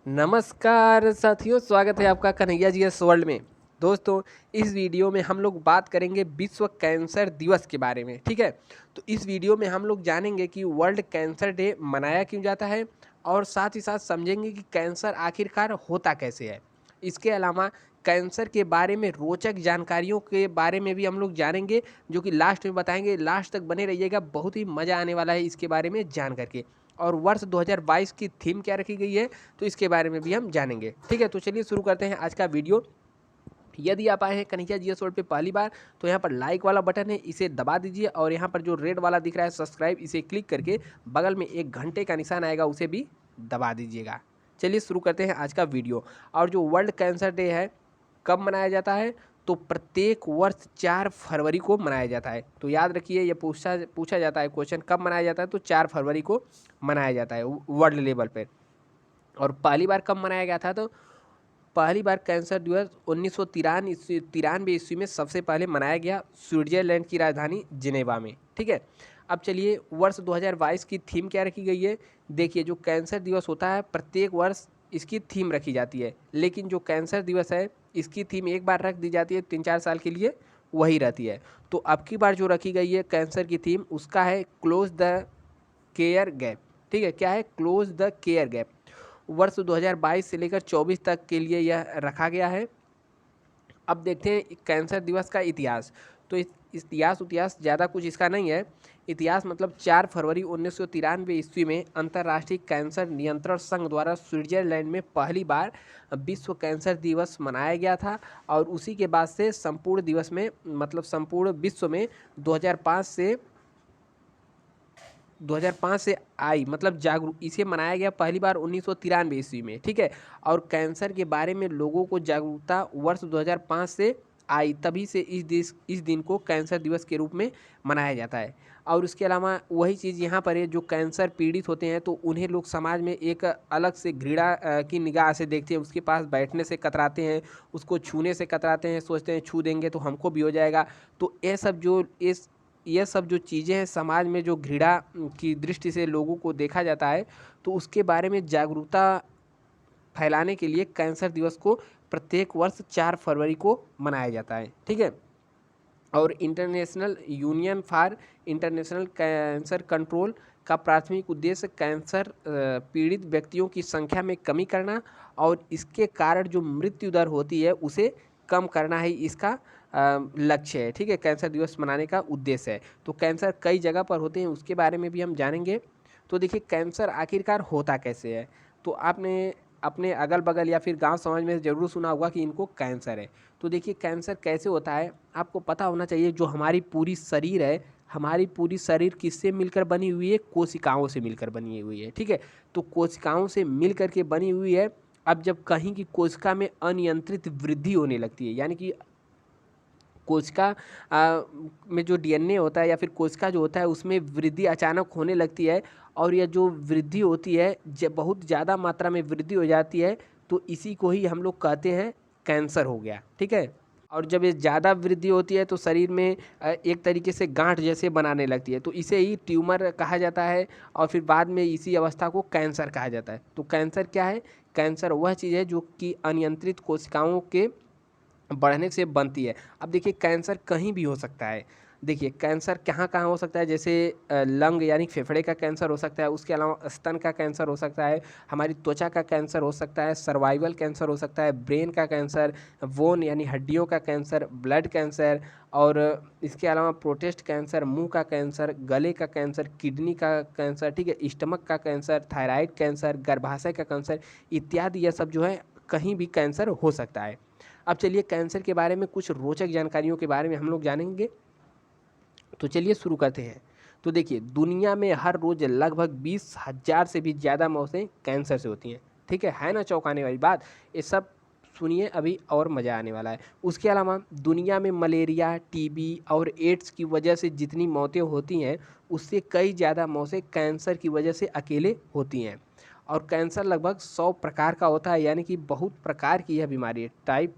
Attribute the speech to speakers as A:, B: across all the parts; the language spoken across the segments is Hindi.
A: नमस्कार साथियों, स्वागत है आपका कन्हैया जी एस वर्ल्ड में। दोस्तों, इस वीडियो में हम लोग बात करेंगे विश्व कैंसर दिवस के बारे में। ठीक है, तो इस वीडियो में हम लोग जानेंगे कि वर्ल्ड कैंसर डे मनाया क्यों जाता है और साथ ही साथ समझेंगे कि कैंसर आखिरकार होता कैसे है। इसके अलावा कैंसर के बारे में रोचक जानकारियों के बारे में भी हम लोग जानेंगे, जो कि लास्ट में बताएंगे। लास्ट तक बने रहिएगा, बहुत ही मज़ा आने वाला है इसके बारे में जान करके। और वर्ष 2022 की थीम क्या रखी गई है, तो इसके बारे में भी हम जानेंगे। ठीक है, तो चलिए शुरू करते हैं आज का वीडियो। यदि आप आए हैं कन्हैया जीएस वर्ल्ड पे पहली बार, तो यहाँ पर लाइक वाला बटन है, इसे दबा दीजिए। और यहाँ पर जो रेड वाला दिख रहा है सब्सक्राइब, इसे क्लिक करके बगल में एक घंटे का निशान आएगा, उसे भी दबा दीजिएगा। चलिए शुरू करते हैं आज का वीडियो। और जो वर्ल्ड कैंसर डे है, कब मनाया जाता है, तो प्रत्येक वर्ष 4 फरवरी को मनाया जाता है। तो याद रखिए, ये पूछा जाता है क्वेश्चन, कब मनाया जाता है, तो 4 फरवरी को मनाया जाता है वर्ल्ड लेवल पर। और पहली बार कब मनाया गया था, तो पहली बार कैंसर दिवस 1993 ईस्वी में सबसे पहले मनाया गया, स्विट्जरलैंड की राजधानी जिनेवा में। ठीक है, अब चलिए वर्ष 2022 की थीम क्या रखी गई है। देखिए, जो कैंसर दिवस होता है प्रत्येक वर्ष इसकी थीम रखी जाती है, लेकिन जो कैंसर दिवस है इसकी थीम एक बार रख दी जाती है, 3-4 साल के लिए वही रहती है। तो अब की बार जो rखी गई है कैंसर की थीम, उसका है क्लोज द केयर गैप। ठीक है, क्या है, क्लोज द केयर गैप। वर्ष 2022 से लेकर 24 तक के लिए यह रखा गया है। अब देखते हैं कैंसर दिवस का इतिहास। तो इतिहास ज़्यादा कुछ इसका नहीं है। इतिहास मतलब 4 फरवरी 1993 ईस्वी में अंतर्राष्ट्रीय कैंसर नियंत्रण संघ द्वारा स्विट्जरलैंड में पहली बार विश्व कैंसर दिवस मनाया गया था। और उसी के बाद से संपूर्ण दिवस में, मतलब संपूर्ण विश्व में 2005 से आई, मतलब जागरूक, इसे मनाया गया पहली बार 1993 ईस्वी में। ठीक है, और कैंसर के बारे में लोगों को जागरूकता वर्ष 2005 से आई, तभी से इस दिन को कैंसर दिवस के रूप में मनाया जाता है। और उसके अलावा वही चीज़ यहाँ पर है, जो कैंसर पीड़ित होते हैं तो उन्हें लोग समाज में एक अलग से घृणा की निगाह से देखते हैं, उसके पास बैठने से कतराते हैं, उसको छूने से कतराते हैं, सोचते हैं छू देंगे तो हमको भी हो जाएगा। तो ये सब जो चीज़ें हैं समाज में, जो घृणा की दृष्टि से लोगों को देखा जाता है, तो उसके बारे में जागरूकता फैलाने के लिए कैंसर दिवस को प्रत्येक वर्ष 4 फरवरी को मनाया जाता है। ठीक है, और international union for international cancer control का प्राथमिक उद्देश्य कैंसर पीड़ित व्यक्तियों की संख्या में कमी करना और इसके कारण जो मृत्यु दर होती है उसे कम करना ही इसका लक्ष्य है। ठीक है, कैंसर दिवस मनाने का उद्देश्य है। तो कैंसर कई जगह पर होते हैं, उसके बारे में भी हम जानेंगे। तो देखिए, कैंसर आखिरकार होता कैसे है। तो आपने अपने अगल बगल या फिर गांव समाज में ज़रूर सुना होगा कि इनको कैंसर है। तो देखिए, कैंसर कैसे होता है, आपको पता होना चाहिए। जो हमारी पूरी शरीर है, हमारी पूरी शरीर किससे मिलकर बनी हुई है, कोशिकाओं से मिलकर बनी हुई है। ठीक है, तो कोशिकाओं से मिल करके बनी हुई है। अब जब कहीं की कोशिका में अनियंत्रित वृद्धि होने लगती है, यानी कि कोशिका में जो डीएनए होता है या फिर कोशिका जो होता है उसमें वृद्धि अचानक होने लगती है, और यह जो वृद्धि होती है जब बहुत ज़्यादा मात्रा में वृद्धि हो जाती है, तो इसी को ही हम लोग कहते हैं कैंसर हो गया। ठीक है, और जब ये ज़्यादा वृद्धि होती है तो शरीर में एक तरीके से गांठ जैसे बनाने लगती है, तो इसे ही ट्यूमर कहा जाता है। और फिर बाद में इसी अवस्था को कैंसर कहा जाता है। तो कैंसर क्या है, कैंसर वह चीज़ है जो कि अनियंत्रित कोशिकाओं के बढ़ने से बनती है। अब देखिए, कैंसर कहीं भी हो सकता है। देखिए, कैंसर कहाँ-कहाँ हो सकता है, जैसे लंग यानी फेफड़े का कैंसर हो सकता है, उसके अलावा स्तन का कैंसर हो सकता है, हमारी त्वचा का कैंसर हो सकता है, सर्वाइवल कैंसर हो सकता है, ब्रेन का कैंसर, बोन यानी हड्डियों का कैंसर, ब्लड कैंसर, और इसके अलावा प्रोस्टेट कैंसर, मुँह का कैंसर, गले का कैंसर, किडनी का कैंसर, ठीक है, स्टमक का कैंसर, थायराइड कैंसर, गर्भाशय का कैंसर इत्यादि, यह सब जो है कहीं भी कैंसर हो सकता है। अब चलिए, कैंसर के बारे में कुछ रोचक जानकारियों के बारे में हम लोग जानेंगे। तो चलिए शुरू करते हैं। तो देखिए, दुनिया में हर रोज लगभग 20,000 से भी ज़्यादा मौतें कैंसर से होती हैं। ठीक है ना, चौंकाने वाली बात। ये सब सुनिए, अभी और मज़ा आने वाला है। उसके अलावा दुनिया में मलेरिया, टीबी और एड्स की वजह से जितनी मौतें होती हैं, उससे कई ज़्यादा मौतें कैंसर की वजह से अकेले होती हैं। और कैंसर लगभग 100 प्रकार का होता है, यानी कि बहुत प्रकार की यह बीमारी है, टाइप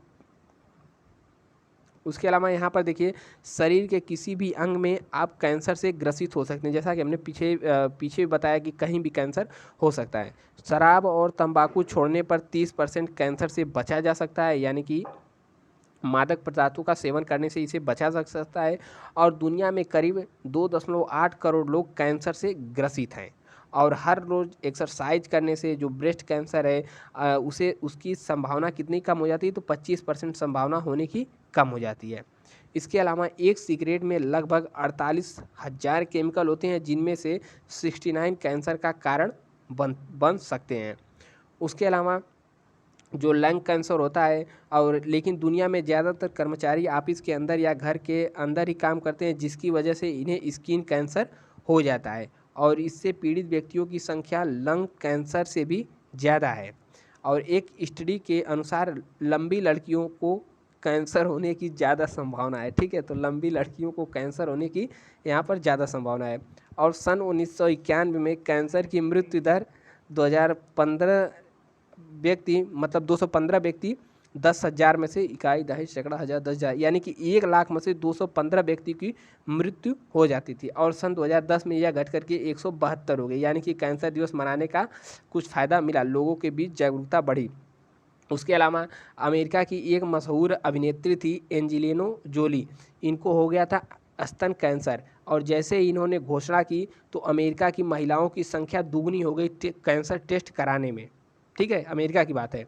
A: उसके अलावा यहाँ पर देखिए शरीर के किसी भी अंग में आप कैंसर से ग्रसित हो सकते हैं, जैसा कि हमने पीछे बताया कि कहीं भी कैंसर हो सकता है। शराब और तंबाकू छोड़ने पर 30% कैंसर से बचा जा सकता है, यानी कि मादक पदार्थों का सेवन करने से इसे बचा जा सकता है। और दुनिया में करीब 2.8 करोड़ लोग कैंसर से ग्रसित हैं। और हर रोज़ एक्सरसाइज करने से जो ब्रेस्ट कैंसर है उसे उसकी संभावना कितनी कम हो जाती है, तो 25% संभावना होने की कम हो जाती है। इसके अलावा एक सिगरेट में लगभग 48,000 केमिकल होते हैं, जिनमें से 69 कैंसर का कारण बन सकते हैं। उसके अलावा जो लंग कैंसर होता है, और लेकिन दुनिया में ज़्यादातर कर्मचारी ऑफिस के अंदर या घर के अंदर ही काम करते हैं, जिसकी वजह से इन्हें स्किन कैंसर हो जाता है। और इससे पीड़ित व्यक्तियों की संख्या लंग कैंसर से भी ज़्यादा है। और एक स्टडी के अनुसार लंबी लड़कियों को कैंसर होने की ज़्यादा संभावना है। ठीक है, तो लंबी लड़कियों को कैंसर होने की यहाँ पर ज़्यादा संभावना है। और सन 1991 में कैंसर की मृत्यु दर 2015 व्यक्ति मतलब 215 व्यक्ति 10,000 में से इकाई दहाई सैकड़ा हज़ार 10,000, यानी कि 1 लाख में से 215 व्यक्ति की मृत्यु हो जाती थी। और सन 2010 में यह घट करके 172 हो गई, यानी कि कैंसर दिवस मनाने का कुछ फ़ायदा मिला, लोगों के बीच जागरूकता बढ़ी। उसके अलावा अमेरिका की एक मशहूर अभिनेत्री थी एंजेलिना जोली, इनको हो गया था स्तन कैंसर। और जैसे ही इन्होंने घोषणा की तो अमेरिका की महिलाओं की संख्या दुगनी हो गई कैंसर टेस्ट कराने में। ठीक है, अमेरिका की बात है।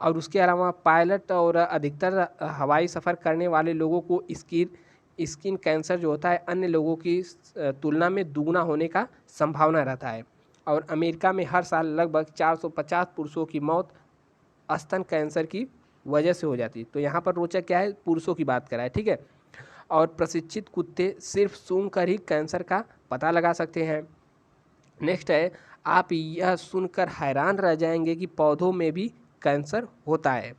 A: और उसके अलावा पायलट और अधिकतर हवाई सफ़र करने वाले लोगों को स्किन कैंसर जो होता है अन्य लोगों की तुलना में दुगना होने का संभावना रहता है। और अमेरिका में हर साल लगभग 450 पुरुषों की मौत स्तन कैंसर की वजह से हो जाती है। तो यहाँ पर रोचक क्या है, पुरुषों की बात कराए। ठीक है, और प्रशिक्षित कुत्ते सिर्फ सूंघ कर ही कैंसर का पता लगा सकते हैं। नेक्स्ट है, आप यह सुनकर हैरान रह जाएंगे कि पौधों में भी कैंसर होता है।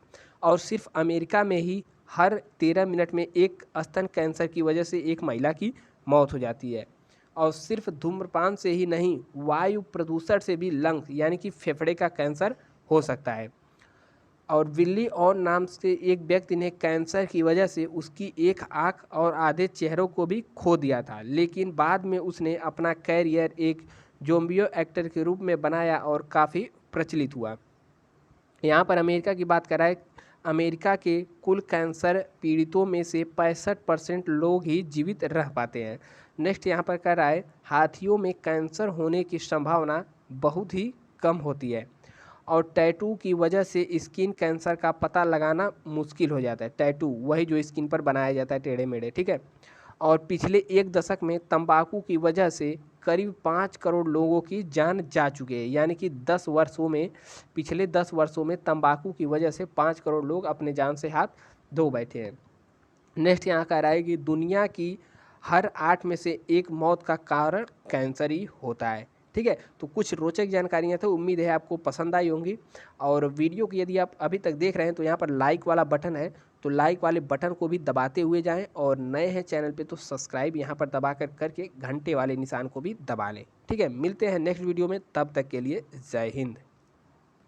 A: और सिर्फ अमेरिका में ही हर 13 मिनट में एक स्तन कैंसर की वजह से एक महिला की मौत हो जाती है। और सिर्फ धूम्रपान से ही नहीं, वायु प्रदूषण से भी लंग्स यानी कि फेफड़े का कैंसर हो सकता है। और विल्ली और नाम से एक व्यक्ति ने कैंसर की वजह से उसकी एक आंख और आधे चेहरों को भी खो दिया था, लेकिन बाद में उसने अपना कैरियर एक जोम्बियो एक्टर के रूप में बनाया और काफ़ी प्रचलित हुआ। यहाँ पर अमेरिका की बात कराएं, अमेरिका के कुल कैंसर पीड़ितों में से 65% लोग ही जीवित रह पाते हैं। नेक्स्ट यहाँ पर कह रहा है, हाथियों में कैंसर होने की संभावना बहुत ही कम होती है। और टैटू की वजह से स्किन कैंसर का पता लगाना मुश्किल हो जाता है। टैटू वही जो स्किन पर बनाया जाता है टेढ़े मेढ़े। ठीक है, और पिछले एक दशक में तंबाकू की वजह से करीब 5 करोड़ लोगों की जान जा चुकी है, यानी कि पिछले 10 वर्षों में तंबाकू की वजह से 5 करोड़ लोग अपने जान से हाथ धो बैठे हैं। नेक्स्ट यहाँ कह रहा है कि दुनिया की हर 8 में से एक मौत का कारण कैंसर ही होता है। ठीक है, तो कुछ रोचक जानकारियाँ थे, उम्मीद है आपको पसंद आई होंगी। और वीडियो की यदि आप अभी तक देख रहे हैं तो यहाँ पर लाइक वाला बटन है, तो लाइक वाले बटन को भी दबाते हुए जाएं। और नए हैं चैनल पे तो सब्सक्राइब यहाँ पर दबा करके घंटे वाले निशान को भी दबा लें। ठीक है, मिलते हैं नेक्स्ट वीडियो में, तब तक के लिए जय हिंद।